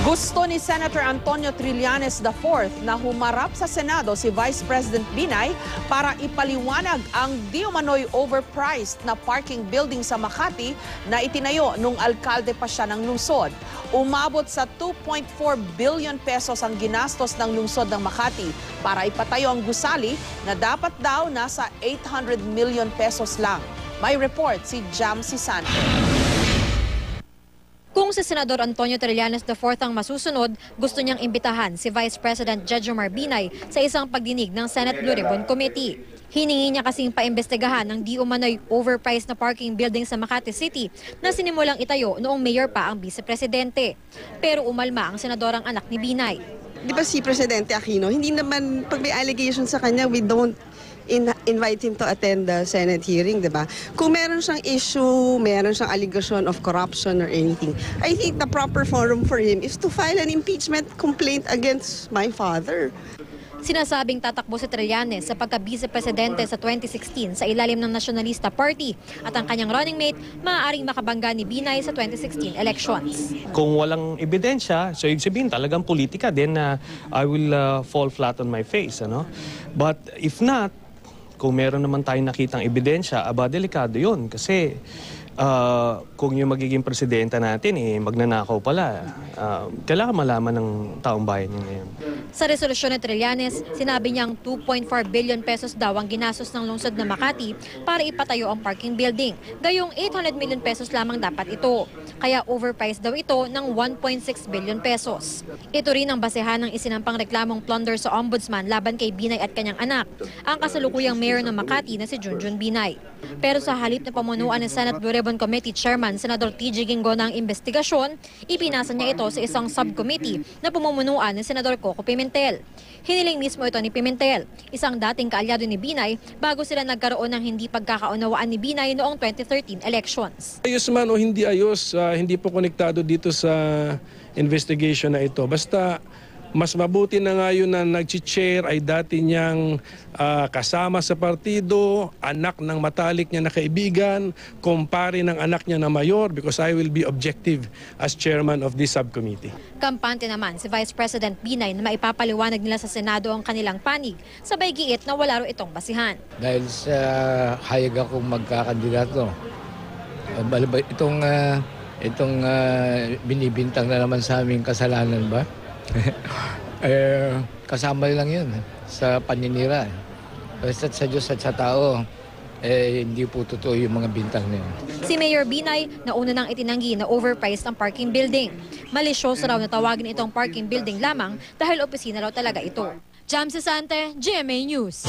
Gusto ni Senator Antonio Trillanes IV na humarap sa Senado si Vice President Binay para ipaliwanag ang di umano'y overpriced na parking building sa Makati na itinayo nung alkalde pa siya ng lungsod. Umabot sa 2.4 billion pesos ang ginastos ng lungsod ng Makati para ipatayo ang gusali na dapat daw nasa 800 million pesos lang. May report si Jamsi Santos. Kung si Senador Antonio Trillanes IV ang masusunod, gusto niyang imbitahan si Vice President Jejomar Binay sa isang pagdinig ng Senate Blue Ribbon Committee. Hiningi niya kasing paimbestigahan ng di umano'y overpriced na parking building sa Makati City na sinimulang itayo noong mayor pa ang vice-presidente. Pero umalma ang senadorang anak ni Binay. Di ba si Presidente Aquino, hindi naman pag may allegation sa kanya, we don't invite him to attend the Senate hearing, di ba? Kung meron siyang issue, meron siyang allegation of corruption or anything, I think the proper forum for him is to file an impeachment complaint against my father. Sinasabing tatakbo si Trillanes sa pagka-vice-presidente sa 2016 sa ilalim ng Nationalista Party at ang kanyang running mate maaaring makabangga ni Binay sa 2016 elections. Kung walang ebidensya, so ibig sabihin talagang politika, then I will fall flat on my face. Ano? But if not, kung meron naman tayong nakitang ebidensya, delikado yun. Kasi kung yung magiging presidenta natin, magnanakaw pala, kailangan malaman ng taong bayan niya ngayon. Sa resolusyon ni Trillanes, sinabi niyang 2.4 billion pesos daw ang ginastos ng lungsod na Makati para ipatayo ang parking building. Gayong 800 million pesos lamang dapat ito. Kaya overpriced daw ito ng 1.6 billion pesos. Ito rin ang basehan ng isinampang reklamong plunder sa ombudsman laban kay Binay at kanyang anak, ang kasalukuyang mayor ng Makati na si Junjun Binay. Pero sa halip na pamunuan ng Senate Blue Ribbon Committee Chairman Senador TG Gingo ng investigasyon, ipinasa niya ito sa isang subcommittee na pamumunuan ng Senador Coco Pimentel. Hiniling mismo ito ni Pimentel, isang dating kaalyado ni Binay bago sila nagkaroon ng hindi pagkakaunawaan ni Binay noong 2013 elections. Ayos man o hindi ayos, hindi po konektado dito sa investigation na ito. Basta mas mabuti na nga yun na nag-chair ay dati niyang kasama sa partido, anak ng matalik niya na kaibigan, kumpare ng anak niya na mayor, because I will be objective as chairman of this subcommittee. Kampante naman si Vice President Binay na maipapaliwanag nila sa Senado ang kanilang panig, sabay giit na wala ro itong basihan. Dahil sa hayag akong magkakandidato, itong binibintang na naman sa aming kasalanan ba? Kasama lang yun sa paninira. Basta sa Diyos at sa tao, hindi po totoo yung mga bintang na yun. Si Mayor Binay nauna nang itinanggi na overpriced ang parking building. Malisyoso raw na tawagin itong parking building lamang dahil opisina raw talaga ito. Jamsi Sante, GMA News.